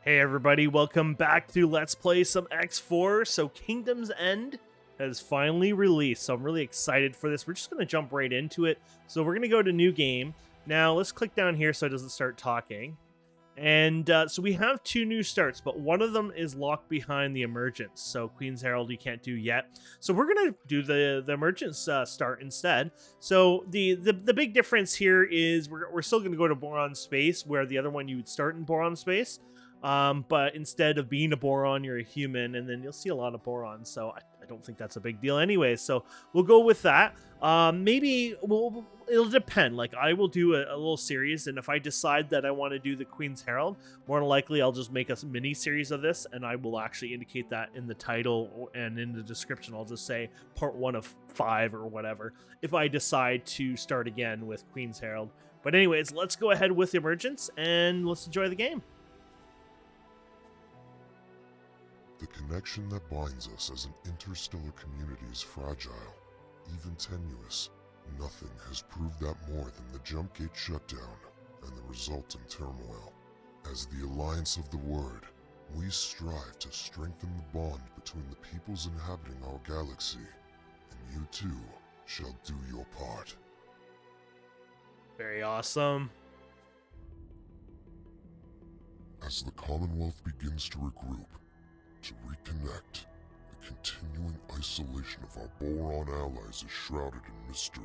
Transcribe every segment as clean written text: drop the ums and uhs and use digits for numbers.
Hey everybody, welcome back to Let's Play some X4. So Kingdom's End has finally released, so I'm really excited for this. We're just going to jump right into it. So we're going to go to new game. Now let's click down here so it doesn't start talking. And so we have two new starts, but one of them is locked behind the Emergence. So Queen's Herald you can't do yet. So we're going to do the Emergence start instead. So the big difference here is we're still going to go to Boron space, where the other one you would start in Boron space. But instead of being a Boron, you're a human, and then you'll see a lot of Boron, so I don't think that's a big deal anyway, so we'll go with that. Maybe it'll depend. Like, I will do a little series, and if I decide that I want to do the Queen's Herald, more than likely I'll just make a mini series of this, and I will actually indicate that in the title and in the description. I'll just say part 1 of 5 or whatever, if I decide to start again with Queen's Herald. But anyways, let's go ahead with Emergence, and let's enjoy the game. The connection that binds us as an interstellar community is fragile, even tenuous. Nothing has proved that more than the jump gate shutdown and the resultant turmoil. As the Alliance of the Word, we strive to strengthen the bond between the peoples inhabiting our galaxy, and you too shall do your part. Very awesome. As the Commonwealth begins to regroup, to reconnect, the continuing isolation of our Boron allies is shrouded in mystery.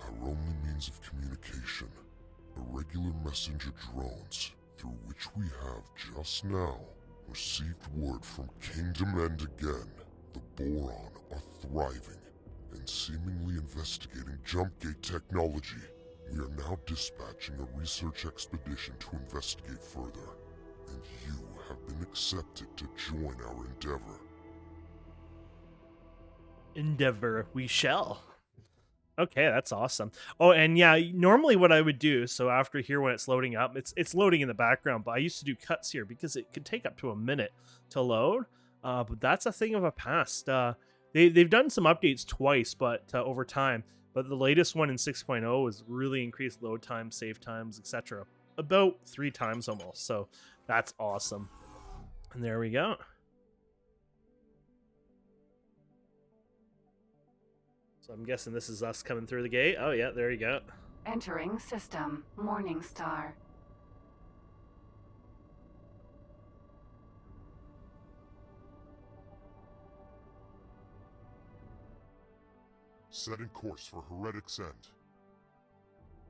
Our only means of communication, irregular messenger drones, through which we have just now received word from Kingdom End again. The Boron are thriving and seemingly investigating jump gate technology. We are now dispatching a research expedition to investigate further, and you have been accepted to join our Endeavor we shall. Okay, that's awesome. Oh, and yeah, normally what I would do, so after here when it's loading up, it's loading in the background, but I used to do cuts here because it could take up to a minute to load. But that's a thing of a past. They've done some updates twice, but over time. But the latest one in 6.0 has really increased load times, save times, etc. About 3 times almost. So that's awesome. And there we go. So I'm guessing this is us coming through the gate. Oh yeah, there you go. Entering system, Morning Star. Setting course for Heretics End.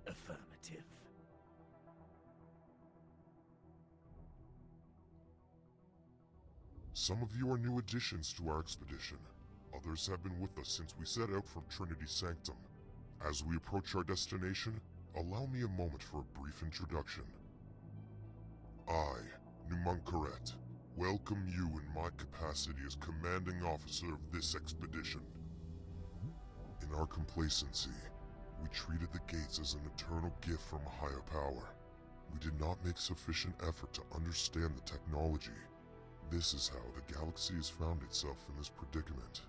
Affirmative. Some of you are new additions to our expedition. Others have been with us since we set out from Trinity Sanctum. As we approach our destination, allow me a moment for a brief introduction. I, Numunkaret, welcome you in my capacity as commanding officer of this expedition. In our complacency, we treated the gates as an eternal gift from a higher power. We did not make sufficient effort to understand the technology. This is how the galaxy has found itself in this predicament.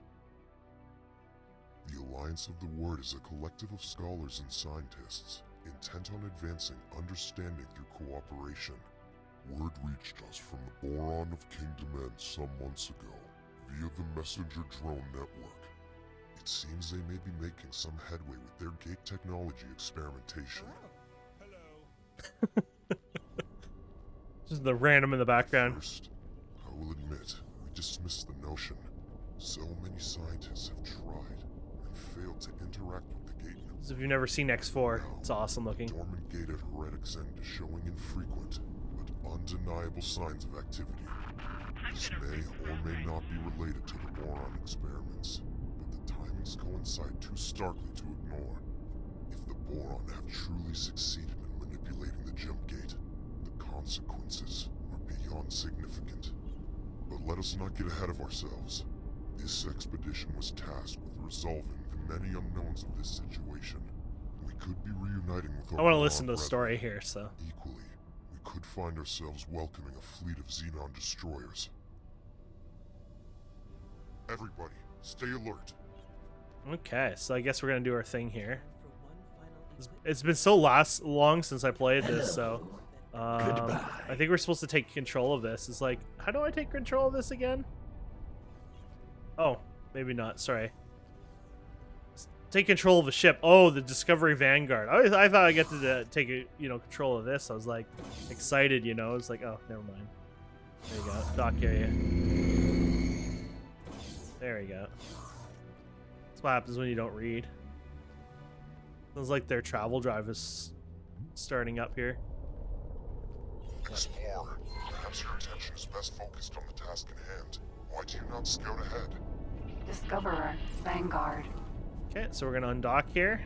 The Alliance of the Word is a collective of scholars and scientists, intent on advancing understanding through cooperation. Word reached us from the Boron of Kingdom End some months ago, via the messenger drone network. It seems they may be making some headway with their gate technology experimentation. Hello. Just the random in the background. First, I will admit, we dismissed the notion. So many scientists have tried and failed to interact with the gate. So if you've never seen X4, it's awesome looking. The dormant gate at Heretics End is showing infrequent, but undeniable signs of activity. This may or may not be related to the Boron experiments, but the timings coincide too starkly to ignore. If the Boron have truly succeeded in manipulating the jump gate, the consequences are beyond significant. But let us not get ahead of ourselves. This expedition was tasked with resolving the many unknowns of this situation. We could be reuniting with our I want to Boron listen to the brethren. story here, so. Equally, we could find ourselves welcoming a fleet of Xenon destroyers. Everybody, stay alert. Okay, so I guess we're gonna do our thing here. It's been so long since I played this, so Goodbye. I think we're supposed to take control of this. It's like, how do I take control of this again? Oh, maybe not. Sorry. Take control of a ship. Oh, the Discovery Vanguard. I thought I get to take control of this. I was like excited, It's like, oh, never mind. There you go. Dock area. There we go. That's what happens when you don't read. Sounds like their travel drive is starting up here. Explorer, perhaps your attention is best focused on the task at hand. Why do you not scout ahead? Discoverer, Vanguard. Okay, so we're gonna undock here.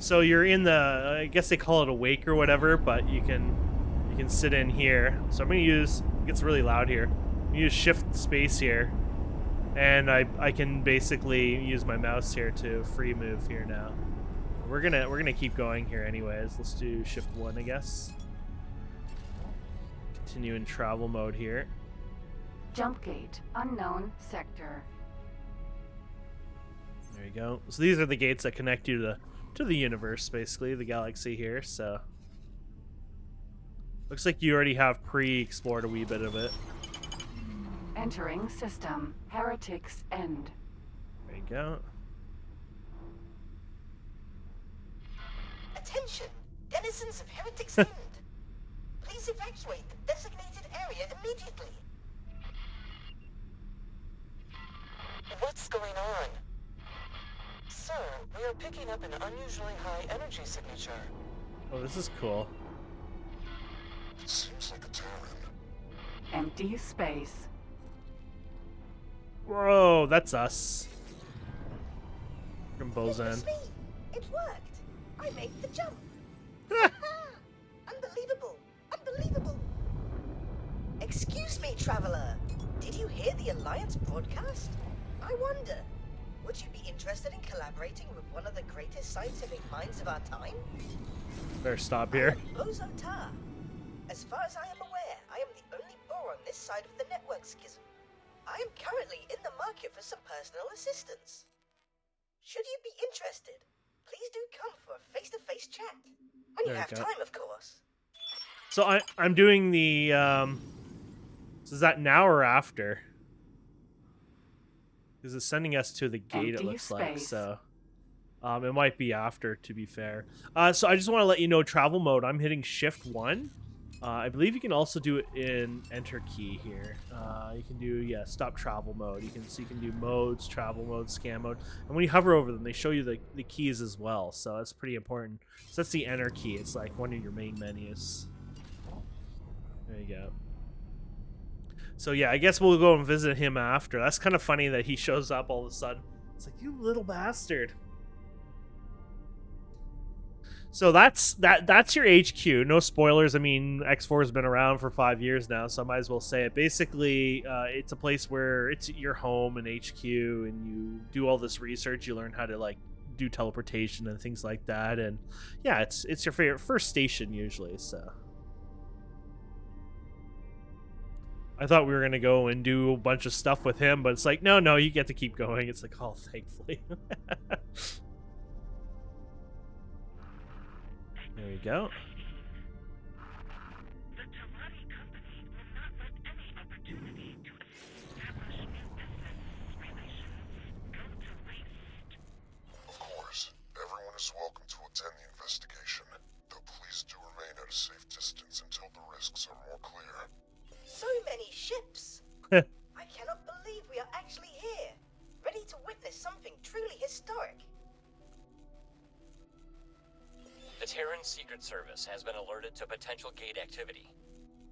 So you're in the, I guess they call it a wake or whatever, but you can sit in here. So I'm gonna use, it gets really loud here. I'm gonna use shift space here, and I can basically use my mouse here to free move here now. We're gonna keep going here anyways. Let's do shift 1, I guess. Continue in travel mode here. Jump gate, unknown sector. There you go. So these are the gates that connect you to the universe, basically, the galaxy here. So looks like you already have pre-explored a wee bit of it. Entering system. Heretics end. There you go. Attention, denizens of Heretics End. Please evacuate the designated area immediately. What's going on? Sir, we are picking up an unusually high energy signature. Oh, this is cool. It seems like a Terran. Empty space. Whoa, that's us. From It Bozan. was me. It worked. I made the jump. Unbelievable. Unbelievable. Excuse me, traveler. Did you hear the Alliance broadcast? I wonder, would you be interested in collaborating with one of the greatest scientific minds of our time? Better stop here. Bozo Tar. As far as I am aware, I am the only Boron this side of the network schism. I am currently in the market for some personal assistance. Should you be interested, please do come for a face-to-face chat. When you There have you go. time, of course. So I'm doing the so is that now or after? Because it's sending us to the gate, it Empty looks like. space. So it might be after, to be fair. So I just want to let you know, travel mode, I'm hitting shift 1. I believe you can also do it in enter key here. You can do, stop travel mode. You can do modes, travel mode, scan mode. And when you hover over them, they show you the keys as well. So that's pretty important. So that's the enter key. It's like one of your main menus. There you go. So yeah, I guess we'll go and visit him after. That's kind of funny that he shows up all of a sudden. It's like, you little bastard. So that's your HQ. No spoilers. I mean, X4 has been around for 5 years now, so I might as well say it. Basically, it's a place where it's your home and HQ, and you do all this research. You learn how to like do teleportation and things like that. And yeah, it's your favorite first station usually. So I thought we were gonna go and do a bunch of stuff with him, but it's like, no, you get to keep going. It's like, oh, thankfully. There you go. The Tawari Company will not let any opportunity to establish new business relations go to waste. Of course, everyone is welcome to attend the investigation, though please do remain at a safe distance until the risks are more clear. So many ships. I cannot believe we are actually here, ready to witness something truly historic. The Terran Secret Service has been alerted to potential gate activity.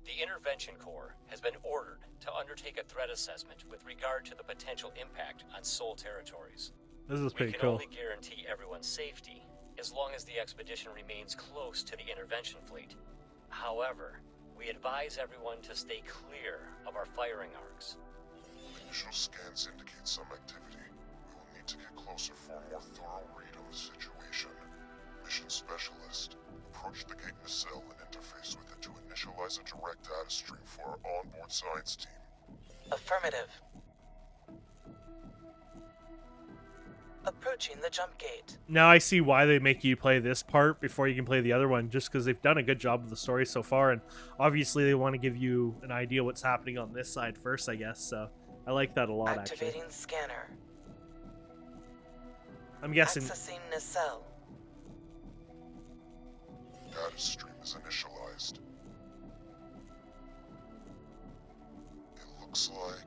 The Intervention Corps has been ordered to undertake a threat assessment with regard to the potential impact on Sol territories. This is We pretty can cool. only guarantee everyone's safety as long as the expedition remains close to the intervention fleet. However, we advise everyone to stay clear of our firing arcs. Initial scans indicate some activity. We will need to get closer for a more thorough read on the situation. Mission Specialist, approach the gate nacelle and interface with it to initialize a direct data stream for our onboard science team. Affirmative. approaching the jump gate. Now I see why they make you play this part before you can play the other one, just because they've done a good job of the story so far, and obviously they want to give you an idea what's happening on this side first, I guess. So I like that a lot, Activating actually. scanner. I'm guessing. Accessing nacelle. Data stream is initialized. It looks like...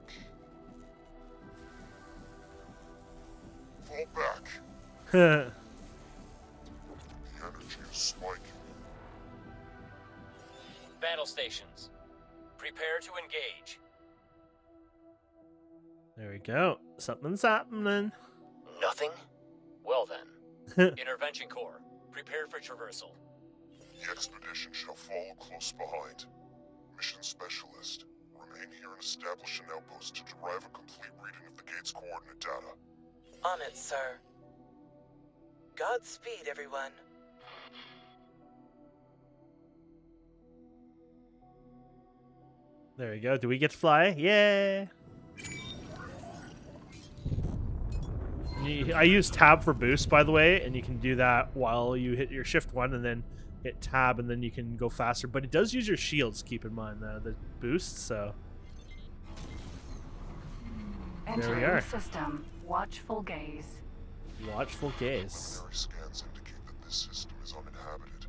Fall back. The energy is spiking. Battle stations. Prepare to engage. There we go. Something's happening. Nothing? Well then. Intervention Corps. Prepare for traversal. The expedition shall follow close behind. Mission Specialist, remain here and establish an outpost to derive a complete reading of the gate's coordinate data. On it, sir. Godspeed, everyone. There we go. Do we get to fly? Yeah. I use tab for boost, by the way, and you can do that while you hit your shift 1 and then hit tab, and then you can go faster. But it does use your shields, keep in mind, the boost, so... Entering are. system. Watchful gaze. Watchful gaze. Preliminary scans indicate that this system is uninhabited.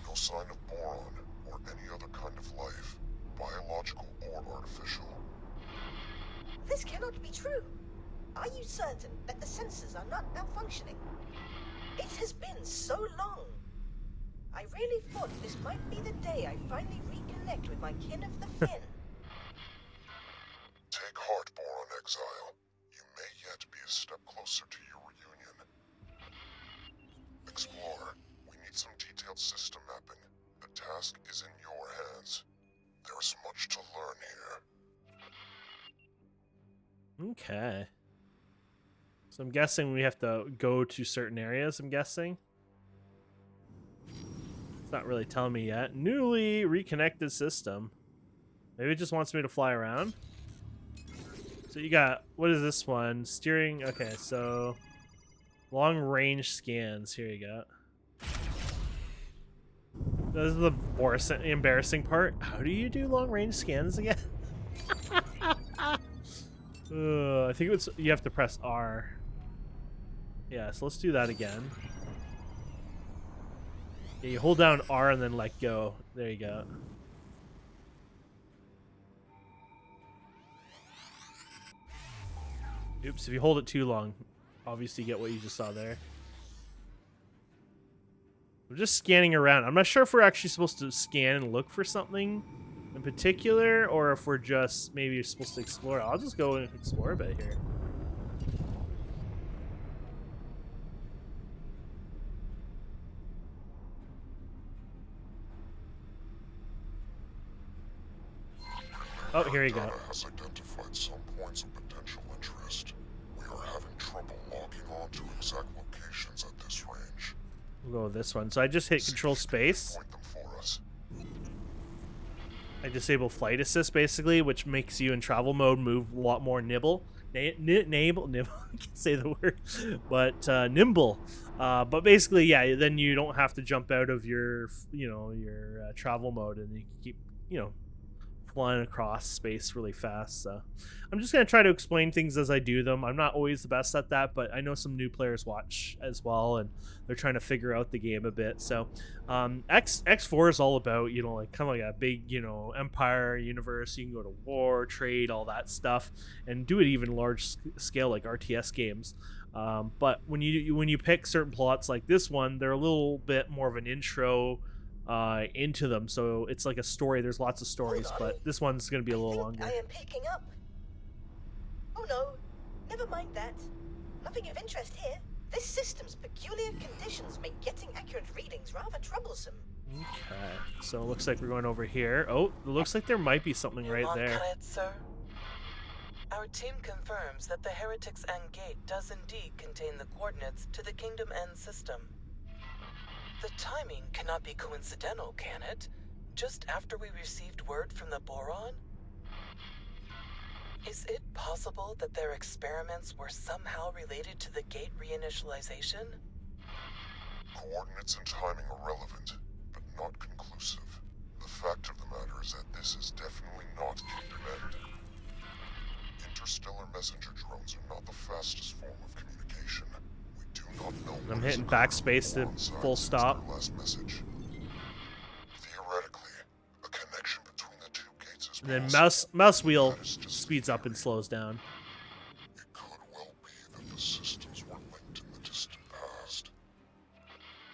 No sign of boron or any other kind of life, biological or artificial. This cannot be true. Are you certain that the sensors are not malfunctioning? It has been so long. I really thought this might be the day I finally reconnect with my kin of the Fin. Take heart, Boron Exile. You may yet be a step closer to your reunion. Explorer, we need some detailed system mapping. The task is in your hands. There is much to learn here. Okay. So I'm guessing we have to go to certain areas, I'm guessing. It's not really telling me yet. Newly reconnected system. Maybe it just wants me to fly around. So you got, what is this one? Steering, okay, so long range scans. Here you go. This is the embarrassing part. How do you do long range scans again? I think it's you have to press R. Yeah, so let's do that again. Yeah, you hold down R and then let go. There you go. Oops, if you hold it too long, obviously you get what you just saw there. We're just scanning around. I'm not sure if we're actually supposed to scan and look for something in particular, or if we're just maybe supposed to explore. I'll just go and explore a bit here. Oh, here you go. Data has identified some points of potential interest. We are having trouble logging on to exact locations at this range. We'll go with this one. So I just hit control space. Point them for us. I disable flight assist basically, which makes you in travel mode move a lot more nibble. Nibble. I can't say the word, but nimble. But basically, yeah. Then you don't have to jump out of your, your travel mode, and you can keep, flying across space really fast. So I'm just gonna try to explain things as I do them. I'm not always the best at that, but I know some new players watch as well, and they're trying to figure out the game a bit. So X4 is all about kind of like a big empire universe. You can go to war, trade, all that stuff, and do it even large scale like RTS games. But when you pick certain plots like this one, they're a little bit more of an intro into them, so it's like a story. There's lots of stories, but this one's going to be a little longer. I am picking up. Oh no, never mind that. Nothing of interest here. This system's peculiar conditions make getting accurate readings rather troublesome. Okay, so it looks like we're going over here. Oh, it looks like there might be something right there. On it, sir. Our team confirms that the Heretics End Gate does indeed contain the coordinates to the Kingdom End system. The timing cannot be coincidental, can it? Just after we received word from the Boron? Is it possible that their experiments were somehow related to the gate reinitialization? Coordinates and timing are relevant, but not conclusive. The fact of the matter is that this is definitely not Kingdom End. Interstellar messenger drones are not the fastest form of communication. We do not know. I'm what hitting has occurred backspace on to Boron side full since stop. their last message. Theoretically, a connection between the two gates is And then possible. mouse wheel That is just speeds up and theory. slows down. It could well be that the systems were linked in the distant past.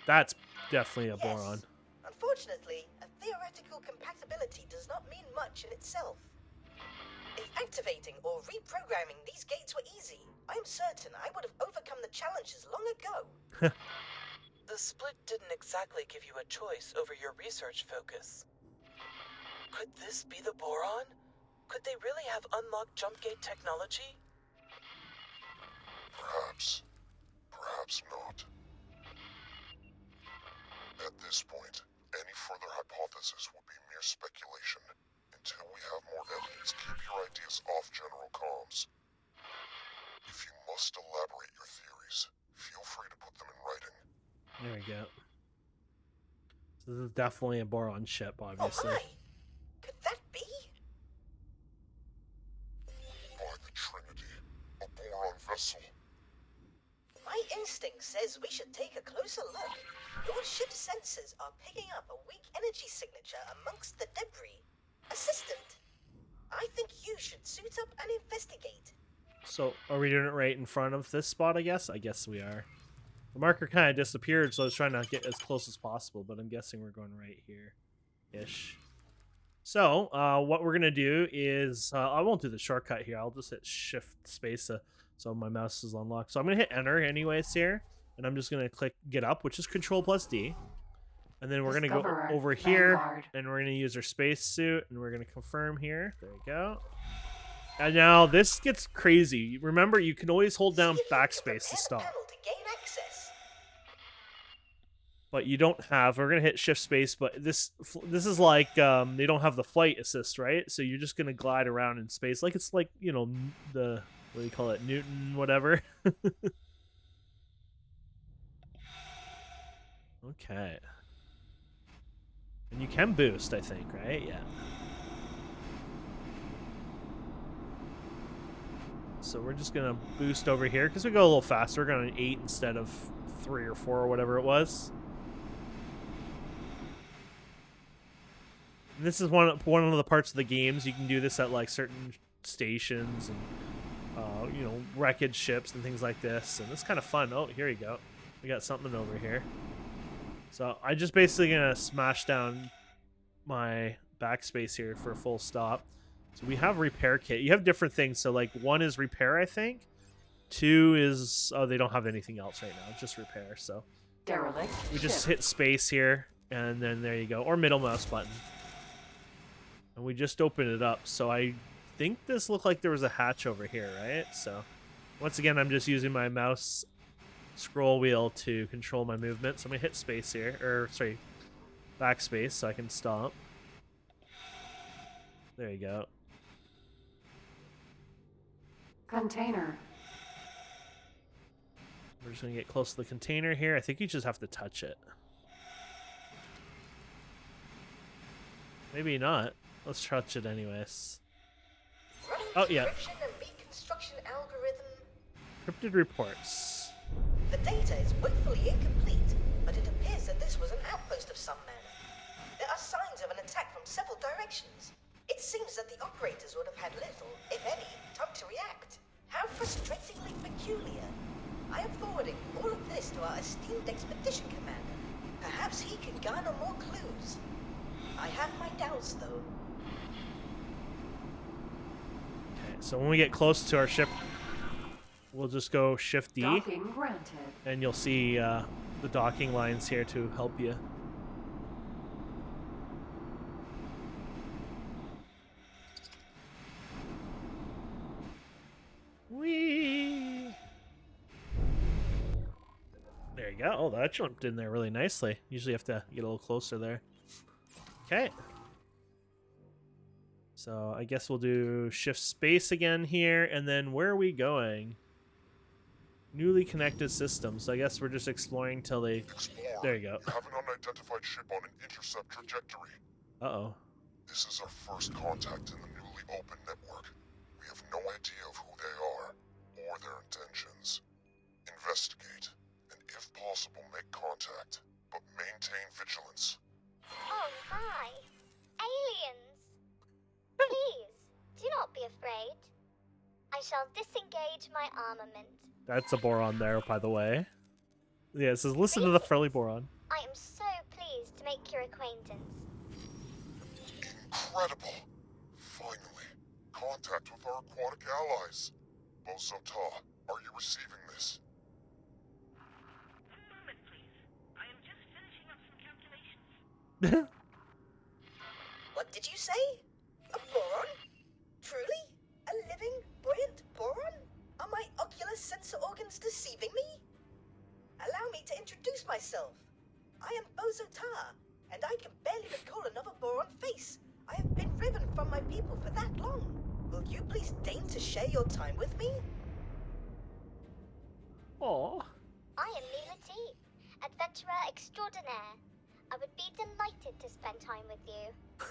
That's definitely a Yes. Boron. Unfortunately, a theoretical compatibility does not mean much in itself. If activating or reprogramming these gates were easy, I am certain I would have overcome the challenges long ago. The split didn't exactly give you a choice over your research focus. Could this be the Boron? Could they really have unlocked jump gate technology? Perhaps. Perhaps not. At this point, any further hypothesis would be mere speculation. Until we have more evidence, keep your ideas off general comms. If you must elaborate your theories, feel free to put them in writing. There we go. So this is definitely a Boron ship, obviously. Oh my! Could that be? By the Trinity, a Boron vessel. My instinct says we should take a closer look. Your ship's sensors are picking up a weak energy signature amongst the debris. Assistant, I think you should suit up and investigate. So are we doing it right in front of this spot, I guess? I guess we are. The marker kind of disappeared, so I was trying to get as close as possible, but I'm guessing we're going right here-ish. So, what we're going to do is, I won't do the shortcut here. I'll just hit shift space so my mouse is unlocked. So I'm going to hit enter anyways here, and I'm just going to click get up, which is control plus D. And then we're going to go Discoverer, over here, Vanguard. and we're going to use our space suit, and we're going to confirm here. There we go. And now this gets crazy. Remember, you can always hold down See if you can backspace prepare to the stop. panel to gain access. But you don't have. We're gonna hit shift space, but this is like they don't have the flight assist, right? So you're just gonna glide around in space, like it's like, you know, the what do you call it, Newton, whatever. Okay. And you can boost, I think, right? Yeah. So we're just gonna boost over here because we go a little faster. We're going 8 instead of 3 or 4 or whatever it was. And this is one of the parts of the games you can do this at like certain stations and you know, wreckage ships and things like this, and it's kind of fun. Oh, here you go. We got something over here. So I just basically gonna smash down my backspace here for a full stop. So we have repair kit. You have different things. So like 1 is repair, I think. 2 is they don't have anything else right now. It's just repair. So Derelict. we just ship. hit space here, and then there you go, or middle mouse button. And we just opened it up. So I think this looked like there was a hatch over here, right? So once again, I'm just using my mouse scroll wheel to control my movement. So I'm gonna hit space here, or sorry, backspace, so I can stop. There you go. Container. We're just gonna get close to the container here. I think you just have to touch it. Maybe not. Let's touch it anyways. Running Oh, yeah. encryption and reconstruction algorithm. Cryptid reports. The data is woefully incomplete, but it appears that this was an outpost of some manner. There are signs of an attack from several directions. It seems that the operators would have had little, if any, time to react. How frustratingly peculiar. I am forwarding all of this to our esteemed expedition commander. Perhaps he can garner more clues. I have my doubts, though. Okay, so when we get close to our ship, we'll just go Shift D, Docking granted. and you'll see the docking lines here to help you. Whee! There you go. Oh, that jumped in there really nicely. Usually you have to get a little closer there. Okay. So I guess we'll do shift space again here, and then where are we going? Newly connected systems. So I guess we're just exploring till they... Explorer, There you go. you have an unidentified ship on an intercept trajectory. Uh-oh. This is our first contact in the newly opened network. We have no idea of who they are, or their intentions. Investigate, and if possible, make contact, but maintain vigilance. Oh my! Aliens! Please, do not be afraid. I shall disengage my armament. That's a Boron there, by the way. Yeah, it says, listen to the friendly Boron. I am so pleased to make your acquaintance. Incredible! Finally, contact with our aquatic allies. Bosota, are you receiving this? One moment, please. I am just finishing up some calculations. What did you say? A boron? Truly? A living, buoyant boron? Are my ocular sensor organs deceiving me? Allow me to introduce myself. I am Bosota, and I can barely recall another boron face. I have been driven from my people for that long. Will you please deign to share your time with me? Aw. I am Mila T, adventurer extraordinaire. I would be delighted to spend time with you.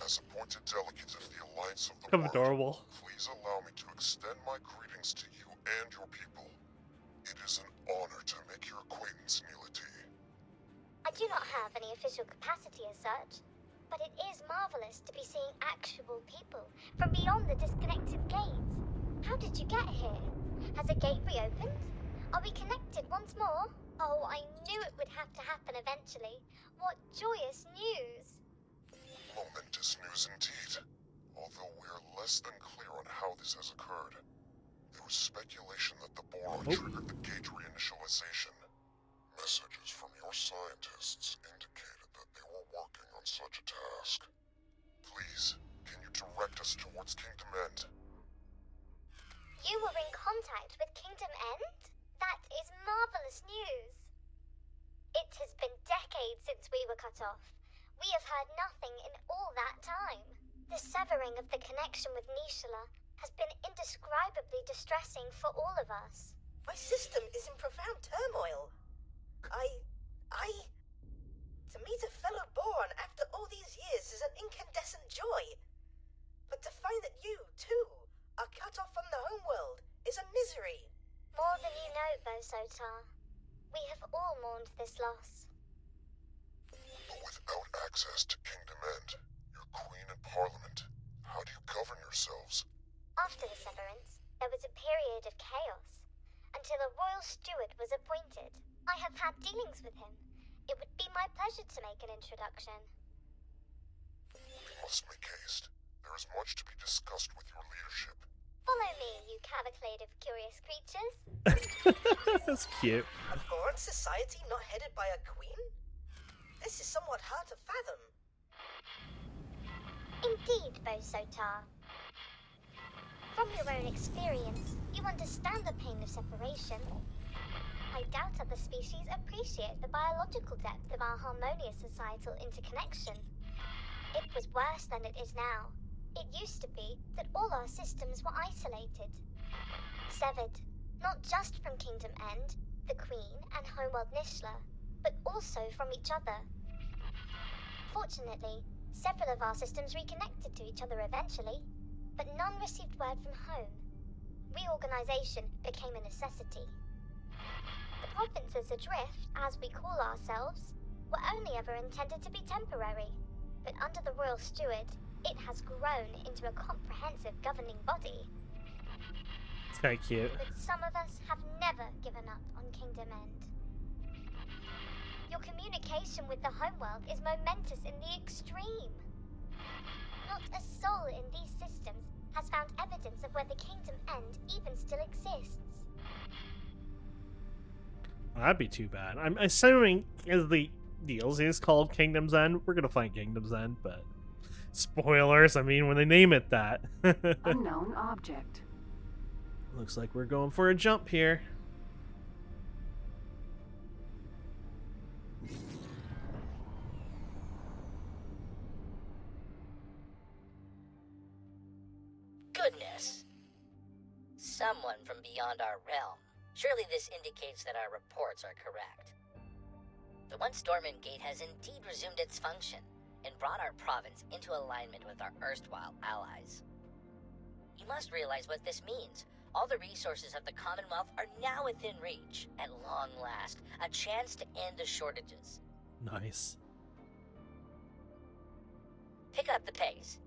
As appointed delegate of the Alliance of the How World, adorable. please allow me to extend my greetings to you and your people. It is an honor to make your acquaintance, Mila T. I do not have any official capacity as such, but it is marvelous to be seeing actual people from beyond the disconnected gates. How did you get here? Has a gate reopened? Are we connected once more? Oh, I knew it would have to happen eventually. What joyous news! Momentous news indeed, although we're less than clear on how this has occurred. There was speculation that the Boron triggered the gate reinitialization. Messages from your scientists indicated that they were working on such a task. Please, can you direct us towards Kingdom End? You were in contact with Kingdom End? That is marvelous news. It has been decades since we were cut off. We have heard nothing in all that time. The severing of the connection with Nishala has been indescribably distressing for all of us. My system is in profound turmoil. To meet a fellow Boron after all these years is an incandescent joy. But to find that you, too, are cut off from the homeworld is a misery. More than you know, Bosotar. We have all mourned this loss. But without access to Kingdom End, your Queen and Parliament, how do you govern yourselves? After the severance, there was a period of chaos, until a royal steward was appointed. I have had dealings with him. It would be my pleasure to make an introduction. We must make haste. There is much to be discussed with your leadership. Follow me, you cavalcade of curious creatures. That's cute. A Boron society not headed by a queen? This is somewhat hard to fathom. Indeed, Bosotar. From your own experience, you understand the pain of separation. I doubt other species appreciate the biological depth of our harmonious societal interconnection. It was worse than it is now. It used to be that all our systems were isolated. Severed, not just from Kingdom End, the Queen and Homeworld Nishala, but also from each other. Fortunately, several of our systems reconnected to each other eventually, but none received word from home. Reorganization became a necessity. The provinces adrift, as we call ourselves, were only ever intended to be temporary, but under the Royal Steward, it has grown into a comprehensive governing body. It's kind of cute. But some of us have never given up on Kingdom End. Your communication with the homeworld is momentous in the extreme. Not a soul in these systems has found evidence of where the Kingdom End even still exists. Well, that'd be too bad. I'm assuming as the DLC is called Kingdom's End, we're gonna find Kingdom's End, but spoilers, I mean, when they name it that. Unknown object. Looks like we're going for a jump here. goodness. Someone from beyond our realm. Surely this indicates that our reports are correct. The once dormant gate has indeed resumed its function and brought our province into alignment with our erstwhile allies. You must realize what this means. All the resources of the Commonwealth are now within reach. At long last, a chance to end the shortages. Nice. Pick up the pace.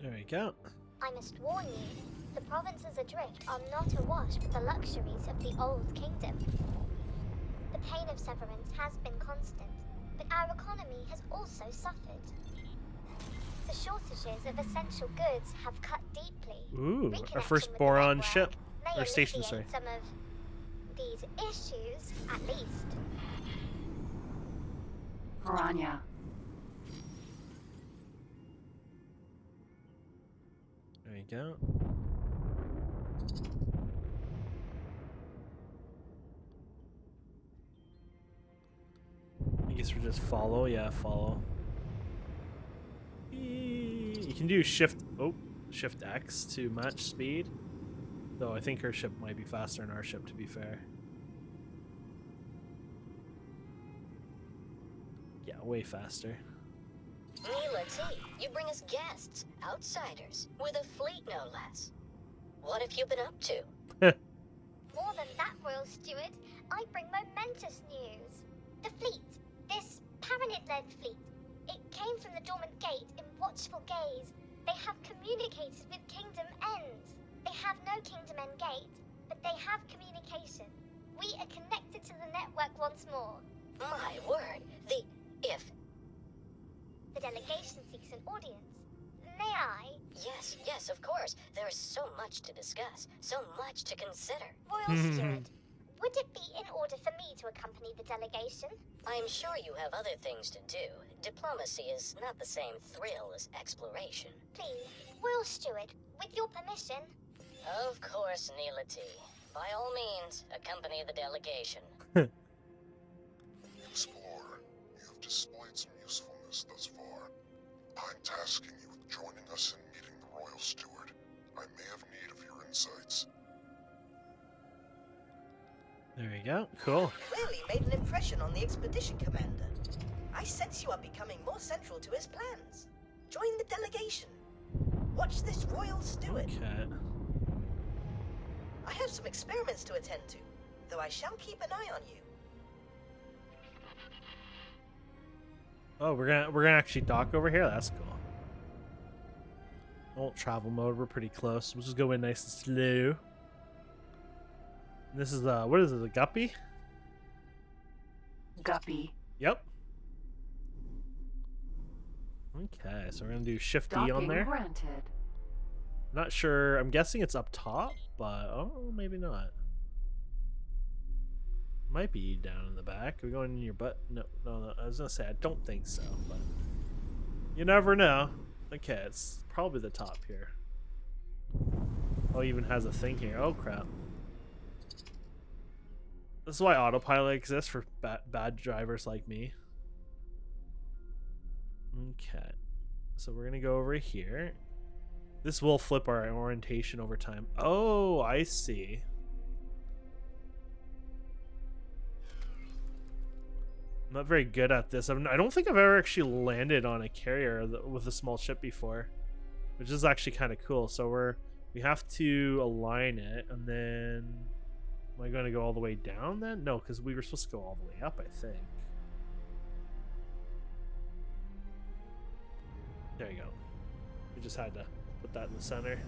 There we go. I must warn you, the provinces adrift are not awash with the luxuries of the old kingdom. The pain of severance has been constant, but our economy has also suffered. The shortages of essential goods have cut deeply. Ooh, our Reconnecting first with the Boron network ship. may Or station, sorry. alleviate some of these issues, at least. Piranha. There you go. I guess we just follow. Yeah, follow. You can do shift X to match speed. Though I think her ship might be faster than our ship, to be fair. Yeah, way faster. Neela T, you bring us guests, outsiders, with a fleet no less. What have you been up to? More than that, Royal Steward, I bring momentous news. The fleet, this Paranid-led fleet, it came from the dormant gate in watchful gaze. They have communicated with Kingdom End. They have no Kingdom End gate, but they have communication. We are connected to the network once more. My word, if... The delegation seeks an audience. May I? Yes, of course. There is so much to discuss, so much to consider. Royal Steward, would it be in order for me to accompany the delegation? I'm sure you have other things to do. Diplomacy is not the same thrill as exploration. Please, Royal Steward, with your permission. Of course, Neela T. By all means, accompany the delegation. Explorer, you have displayed some usefulness thus far. I'm tasking you with joining us in meeting the Royal Steward. I may have need of your insights. There you go. Cool. Clearly made an impression on the expedition commander. I sense you are becoming more central to his plans. Join the delegation. Watch this Royal Steward. Okay. I have some experiments to attend to, though I shall keep an eye on you. Oh, we're gonna actually dock over here. That's cool. Won't travel mode. We're pretty close. We'll just go in nice and slow. This is what is it? A guppy? Guppy. Yep. Okay, so we're gonna do Shift E Docking on there. granted. Not sure. I'm guessing it's up top, but oh, maybe not. Might be down in the back. Are we going in your butt? No. I was gonna say I don't think so, but you never know. Okay, it's probably the top here. Oh, it even has a thing here. Oh crap! This is why autopilot exists for bad drivers like me. Okay, so we're gonna go over here. This will flip our orientation over time. Oh, I see. I'm not very good at this. I don't think I've ever actually landed on a carrier with a small ship before, which is actually kind of cool. So we have to align it, and then am I going to go all the way down then? No, because we were supposed to go all the way up, I think. There you go. We just had to put that in the center.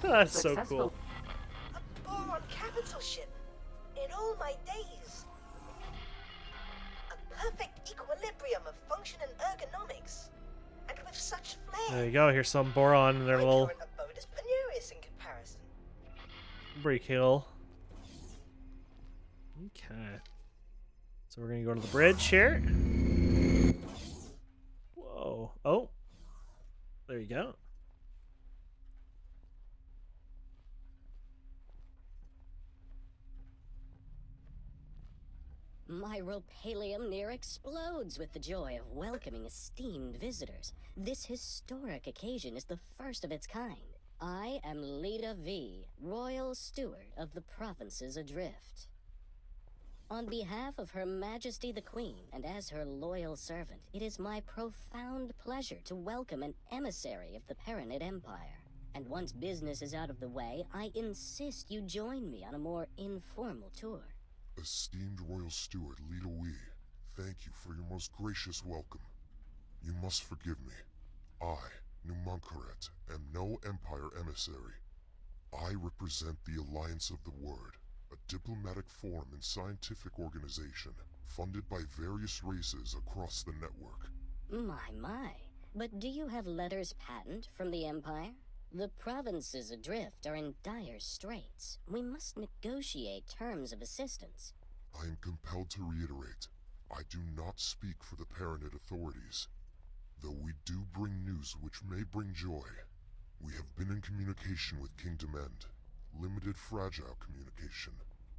That's so cool. A Boron capital ship. In all my days. A perfect equilibrium of function and ergonomics. And with such flair. There you go. Here's some Boron in their My little current abode is penurious in comparison. break hill. Okay. So we're going to go to the bridge here. Whoa. Oh. There you go. My pyropalium near explodes with the joy of welcoming esteemed visitors. This historic occasion is the first of its kind. I am Leda V, Royal Steward of the Provinces Adrift. On behalf of Her Majesty the Queen, and as her loyal servant, it is my profound pleasure to welcome an emissary of the Paranid Empire. And once business is out of the way, I insist you join me on a more informal tour. Esteemed Royal Steward Leda Wee, thank you for your most gracious welcome. You must forgive me. I, Numunkaret, am no Empire emissary. I represent the Alliance of the Word, a diplomatic forum and scientific organization funded by various races across the network. My. But do you have letters patent from the Empire? The provinces adrift are in dire straits. We must negotiate terms of assistance. I am compelled to reiterate, I do not speak for the Paranid authorities. Though we do bring news which may bring joy. We have been in communication with Kingdom End. Limited fragile communication,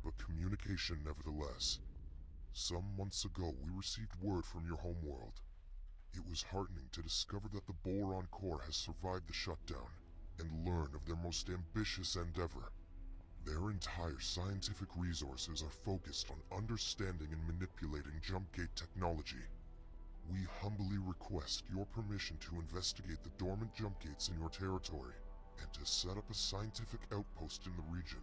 but communication nevertheless. Some months ago we received word from your homeworld. It was heartening to discover that the Boron core has survived the shutdown, and learn of their most ambitious endeavor. Their entire scientific resources are focused on understanding and manipulating jump gate technology. We humbly request your permission to investigate the dormant jump gates in your territory, and to set up a scientific outpost in the region,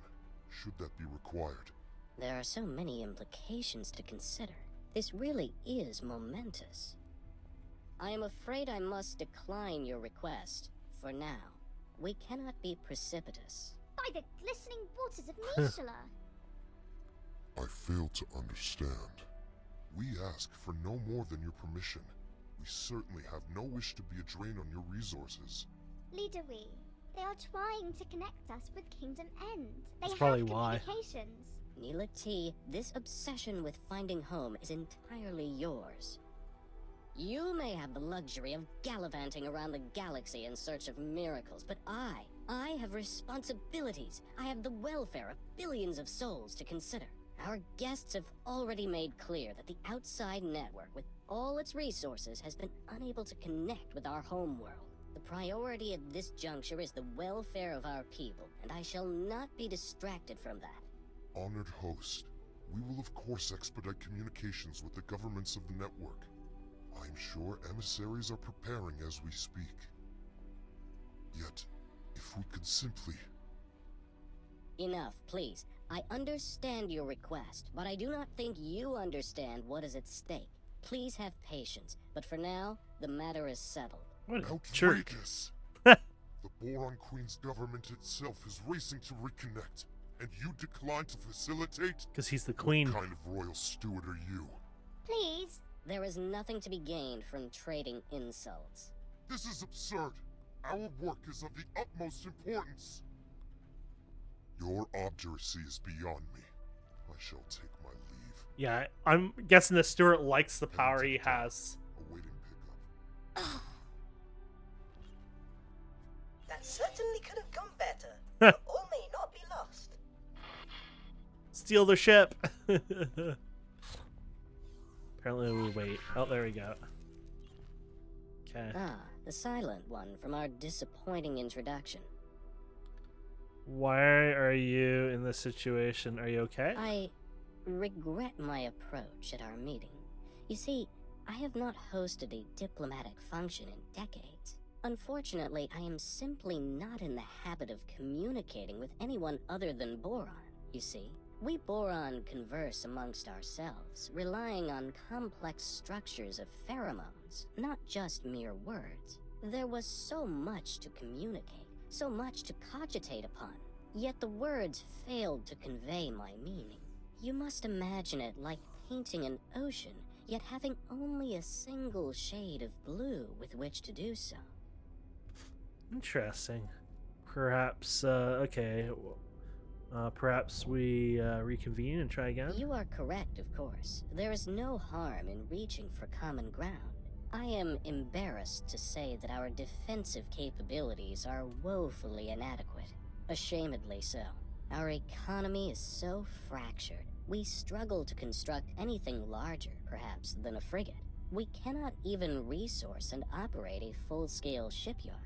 should that be required. There are so many implications to consider. This really is momentous. I am afraid I must decline your request, for now. We cannot be precipitous. By the glistening waters of Nishala! I fail to understand. We ask for no more than your permission. We certainly have no wish to be a drain on your resources. Leda Wee, they are trying to connect us with Kingdom End. They That's probably have why. communications. Neela T, this obsession with finding home is entirely yours. You may have the luxury of gallivanting around the galaxy in search of miracles, but I have responsibilities. I have the welfare of billions of souls to consider. Our guests have already made clear that the outside network, with all its resources, has been unable to connect with our homeworld. The priority at this juncture is the welfare of our people, and I shall not be distracted from that. Honored host, we will of course expedite communications with the governments of the network. I am sure emissaries are preparing as we speak. Yet, if we could simply... Enough, please. I understand your request, but I do not think you understand what is at stake. Please have patience, but for now, the matter is settled. What a jerk. Outrageous! The Boron Queen's government itself is racing to reconnect, and you decline to facilitate? Because he's the queen. What kind of royal steward are you? Please. There is nothing to be gained from trading insults. This is absurd. Our work is of the utmost importance. Your obduracy is beyond me. I shall take my leave. Yeah, I'm guessing the Steward likes the power he has. Awaiting pickup. That certainly could have gone better. All may not be lost. Steal the ship. Apparently we wait. Oh, there we go. Okay. Ah, the silent one from our disappointing introduction. Why are you in this situation? Are you okay? I regret my approach at our meeting. You see, I have not hosted a diplomatic function in decades. Unfortunately, I am simply not in the habit of communicating with anyone other than Boron, you see. We Boron converse amongst ourselves, relying on complex structures of pheromones, not just mere words. There was so much to communicate, so much to cogitate upon, yet the words failed to convey my meaning. You must imagine it like painting an ocean, yet having only a single shade of blue with which to do so. Interesting. Perhaps, okay. Perhaps we reconvene and try again? You are correct, of course. There is no harm in reaching for common ground. I am embarrassed to say that our defensive capabilities are woefully inadequate. Ashamedly so. Our economy is so fractured. We struggle to construct anything larger, perhaps, than a frigate. We cannot even resource and operate a full-scale shipyard.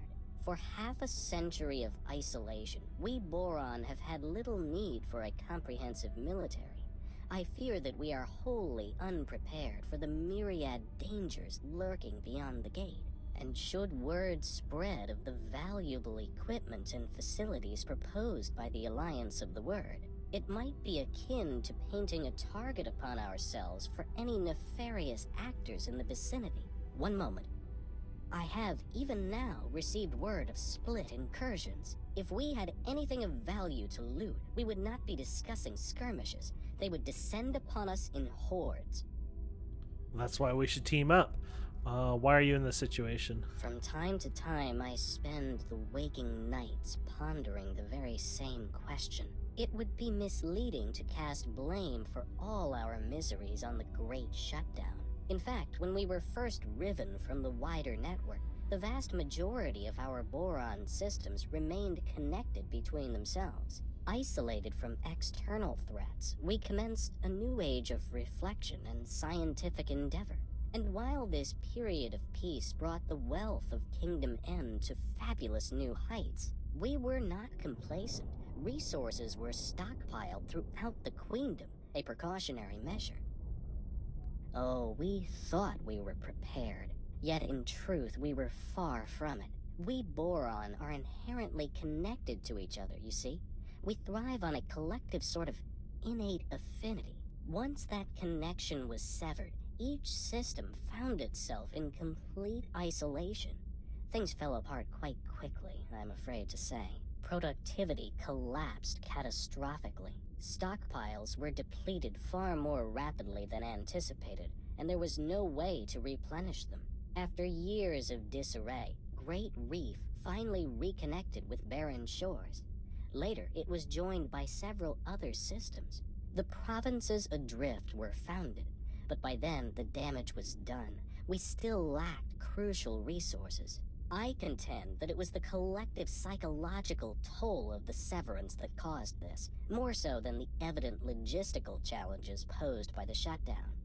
For half a century of isolation, we Boron have had little need for a comprehensive military. I fear that we are wholly unprepared for the myriad dangers lurking beyond the gate. And should word spread of the valuable equipment and facilities proposed by the Alliance of the Word, it might be akin to painting a target upon ourselves for any nefarious actors in the vicinity. One moment. I have, even now, received word of split incursions. If we had anything of value to loot, we would not be discussing skirmishes. They would descend upon us in hordes. That's why we should team up. Why are you in this situation? From time to time, I spend the waking nights pondering the very same question. It would be misleading to cast blame for all our miseries on the Great Shutdown. In fact, when we were first riven from the wider network, the vast majority of our Boron systems remained connected between themselves. Isolated from external threats, we commenced a new age of reflection and scientific endeavor. And while this period of peace brought the wealth of Kingdom N to fabulous new heights, we were not complacent. Resources were stockpiled throughout the Queendom, a precautionary measure. Oh, we thought we were prepared, yet in truth we were far from it. We Boron are inherently connected to each other, you see. We thrive on a collective sort of innate affinity. Once that connection was severed, each system found itself in complete isolation. Things fell apart quite quickly, I'm afraid to say. Productivity collapsed catastrophically. Stockpiles were depleted far more rapidly than anticipated, and there was no way to replenish them. After years of disarray, Great Reef finally reconnected with barren shores. Later, it was joined by several other systems. The provinces adrift were founded, but by then the damage was done. We still lacked crucial resources. I contend that it was the collective psychological toll of the severance that caused this, more so than the evident logistical challenges posed by the shutdown.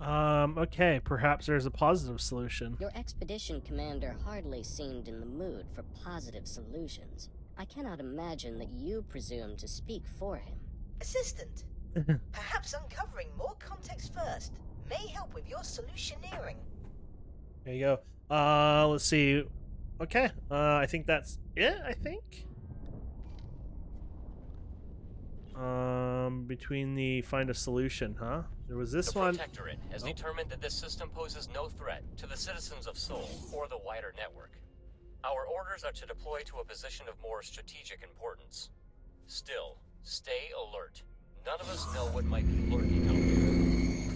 Okay, perhaps there's a positive solution. Your expedition commander hardly seemed in the mood for positive solutions. I cannot imagine that you presume to speak for him. Assistant, perhaps uncovering more context first may help with your solutioneering. There you go. Let's see. Okay, I think that's it, I think. Between the find a solution, huh? There was this one. The Protectorate has determined that this system poses no threat to the citizens of Sol or the wider network. Our orders are to deploy to a position of more strategic importance. Still, stay alert. None of us know what might be lurking out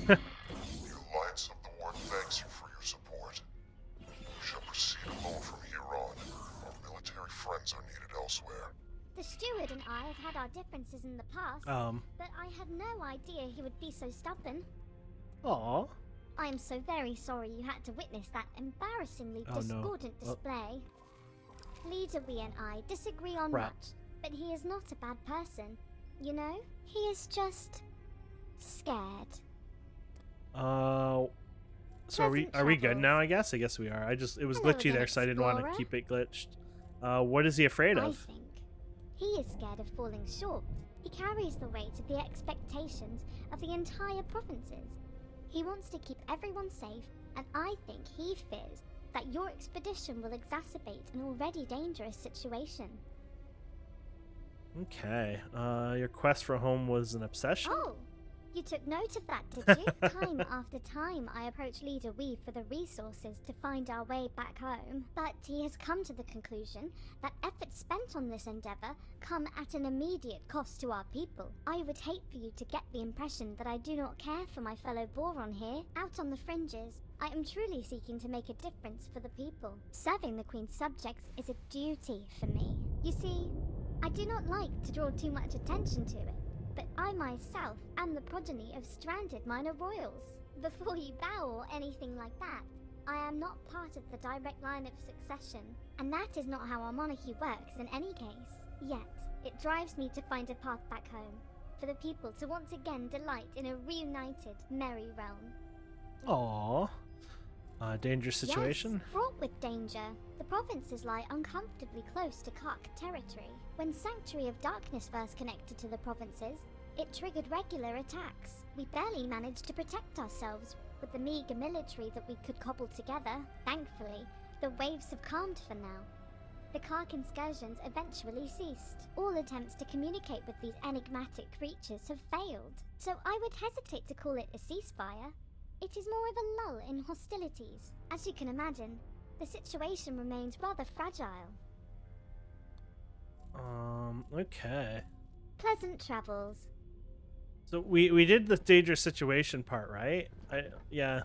there. The Alliance of the Word thanks you for your support. We shall proceed alone from here on. Our military friends are needed elsewhere. The Steward and I have had our differences in the past, but I had no idea he would be so stubborn. Aw. I am so very sorry you had to witness that embarrassingly discordant display. Leader We and I disagree on much, but he is not a bad person. You know, he is just scared. So are we good now? I guess we are. It was glitchy there, so I didn't want to keep it glitched. What is he afraid of? I think he is scared of falling short. He carries the weight of the expectations of the entire provinces. He wants to keep everyone safe, and I think he fears that your expedition will exacerbate an already dangerous situation. Okay. Your quest for home was an obsession? Oh, you took note of that, did you? Time after time, I approach Leader Weave for the resources to find our way back home. But he has come to the conclusion that efforts spent on this endeavor come at an immediate cost to our people. I would hate for you to get the impression that I do not care for my fellow Boron here. Out on the fringes, I am truly seeking to make a difference for the people. Serving the Queen's subjects is a duty for me. You see, I do not like to draw too much attention to it, but I myself am the progeny of stranded minor royals. Before you bow or anything like that, I am not part of the direct line of succession, and that is not how our monarchy works in any case. Yet, it drives me to find a path back home. for the people to once again delight in a reunited, merry realm. Aww. Dangerous situation? Yes, fraught with danger. The provinces lie uncomfortably close to Kark territory. When Sanctuary of Darkness first connected to the provinces, it triggered regular attacks. We barely managed to protect ourselves with the meager military that we could cobble together. Thankfully, the waves have calmed for now. The Kark incursions eventually ceased. All attempts to communicate with these enigmatic creatures have failed, so I would hesitate to call it a ceasefire. It is more of a lull in hostilities. As you can imagine, the situation remains rather fragile. Okay. Pleasant travels. So we did the dangerous situation part, right? Yeah.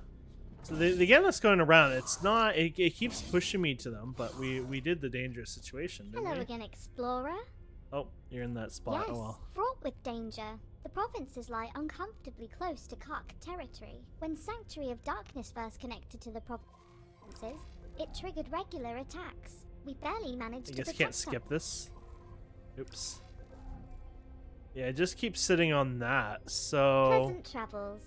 So the game that's going around, it's not, it keeps pushing me to them, but we did the dangerous situation, didn't Hello we? again, Explorer. Oh, you're in that spot. Yes, Oh well. fraught with danger. The provinces lie uncomfortably close to Kark territory. When Sanctuary of Darkness first connected to the provinces, it triggered regular attacks. We barely managed to I guess protect you can't skip this. Oops. Yeah, it just keeps sitting on that. So Pleasant travels.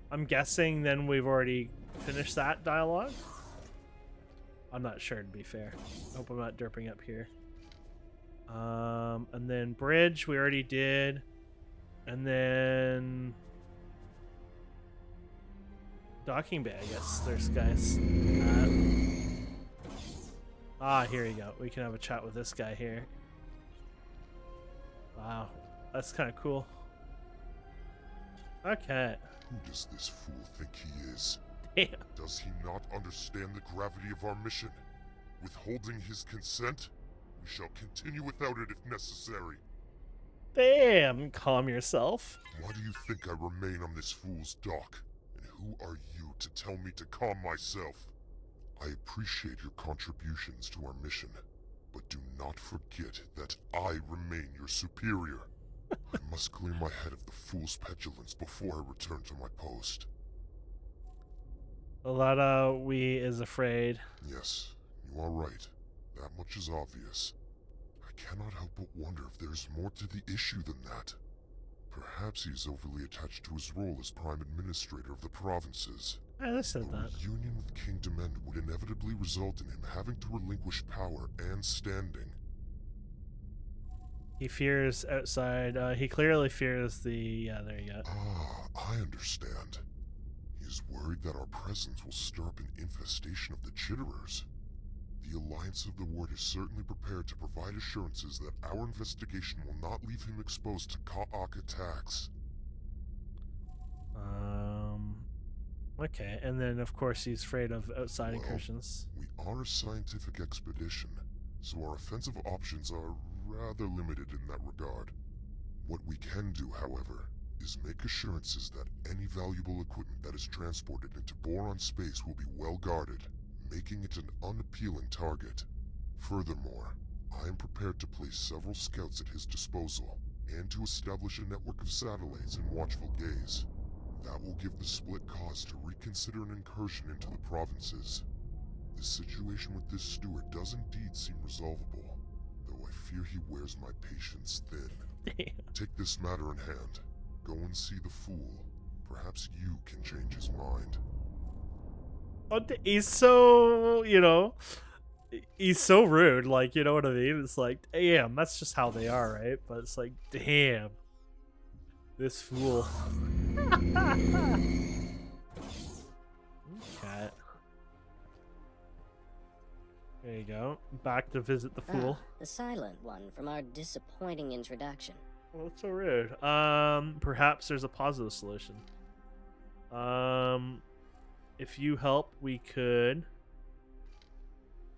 I'm guessing then we've already finished that dialogue. I'm not sure, to be fair. I hope I'm not derping up here. And then bridge we already did. And then docking bay, I guess. There's guys. Here you go. We can have a chat with this guy here. Wow, that's kind of cool. Okay. Who does this fool think he is? Damn. Does he not understand the gravity of our mission? Withholding his consent? We shall continue without it if necessary. Damn, calm yourself. Why do you think I remain on this fool's dock? And who are you to tell me to calm myself? I appreciate your contributions to our mission, but do not forget that I remain your superior. I must clear my head of the fool's petulance before I return to my post. A lot of we is afraid. Yes, you are right. That much is obvious. I cannot help but wonder if there's more to the issue than that. Perhaps he is overly attached to his role as Prime Administrator of the provinces. I said A that. reunion with Kingdom End would inevitably result in him having to relinquish power and standing. He fears outside. He clearly fears the. Yeah, there you go. I understand. He is worried that our presence will stir up an infestation of the Chitterers. The Alliance of the Word is certainly prepared to provide assurances that our investigation will not leave him exposed to Ka'ak attacks. Okay, and then of course he's afraid of outside incursions. We are a scientific expedition, so our offensive options are rather limited in that regard. What we can do, however, is make assurances that any valuable equipment that is transported into Boron space will be well guarded, making it an unappealing target. Furthermore, I am prepared to place several scouts at his disposal, and to establish a network of satellites in watchful gaze. That will give the split cause to reconsider an incursion into the provinces. The situation with this steward does indeed seem resolvable, though I fear he wears my patience thin. Damn. Take this matter in hand. Go and see the fool. Perhaps you can change his mind. He's so, he's so rude. Like, you know what I mean? It's like, damn, that's just how they are, right? But it's like, damn, this fool. Okay. There you go. Back to visit the fool. The silent one from our disappointing introduction. Well, that's so rude. Perhaps there's a positive solution. If you help, we could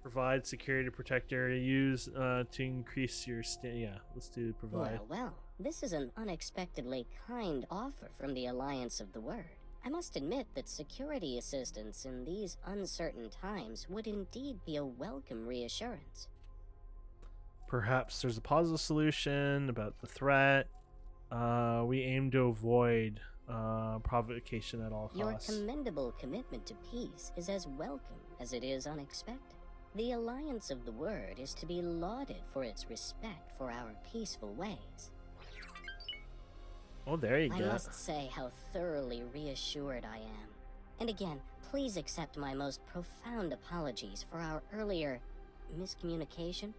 provide security to protect area use to increase your yeah, let's do provide. Well, this is an unexpectedly kind offer from the Alliance of the Word. I must admit that security assistance in these uncertain times would indeed be a welcome reassurance. Perhaps there's a positive solution about the threat. We aim to avoid provocation at all costs. Your commendable commitment to peace is as welcome as it is unexpected. The Alliance of the Word is to be lauded for its respect for our peaceful ways. Oh, there you I go. must say how thoroughly reassured I am. And again, please accept my most profound apologies for our earlier miscommunication.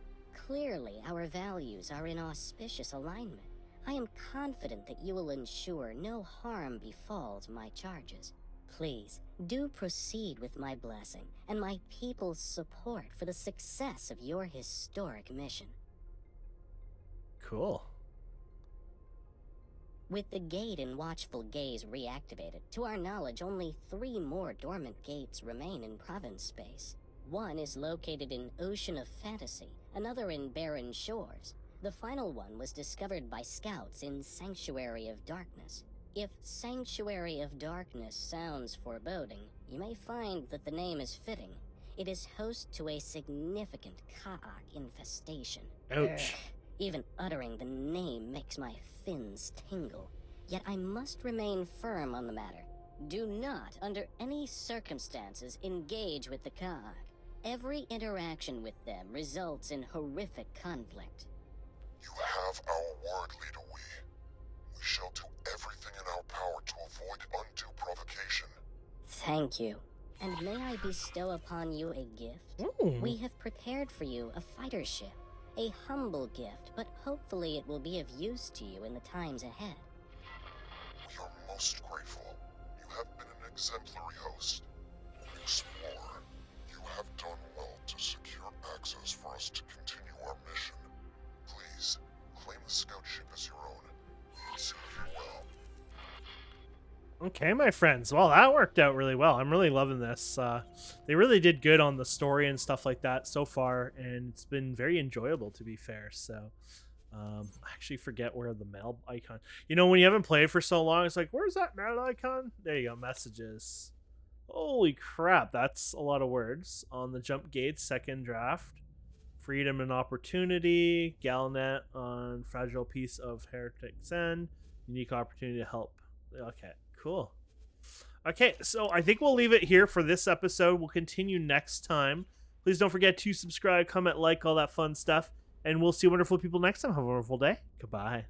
Clearly, our values are in auspicious alignment. I am confident that you will ensure no harm befalls my charges. Please, do proceed with my blessing and my people's support for the success of your historic mission. Cool. With the gate in Watchful Gaze reactivated, to our knowledge only 3 more dormant gates remain in province space. One is located in Ocean of Fantasy, another in Barren Shores. The final one was discovered by scouts in Sanctuary of Darkness. If Sanctuary of Darkness sounds foreboding, you may find that the name is fitting. It is host to a significant Ka'ak infestation. Ouch. Even uttering the name makes my fins tingle. Yet I must remain firm on the matter. Do not, under any circumstances, engage with the Ka'ak. Every interaction with them results in horrific conflict. You have our word, Leader Wee. We shall do everything in our power to avoid undue provocation. Thank you. And may I bestow upon you a gift? Ooh. We have prepared for you a fighter ship. A humble gift, but hopefully it will be of use to you in the times ahead. We are most grateful. You have been an exemplary host. Explorer, you have done well to secure access for us to continue our mission. Please, claim the scout ship as your own. Serve you well. Okay, my friends. Well, that worked out really well. I'm really loving this. They really did good on the story and stuff like that so far, and it's been very enjoyable, to be fair. So, I actually forget where the mail icon. You know, when you haven't played for so long, it's like, where's that mail icon? There you go, messages. Holy crap, that's a lot of words. On the jump gates, second draft. Freedom and opportunity. Galnet on fragile piece of Heretics End. Unique opportunity to help. Okay. Cool. Okay, so I think we'll leave it here for this episode. We'll continue next time. Please don't forget to subscribe, comment, like, all that fun stuff. And we'll see wonderful people next time. Have a wonderful day. Goodbye.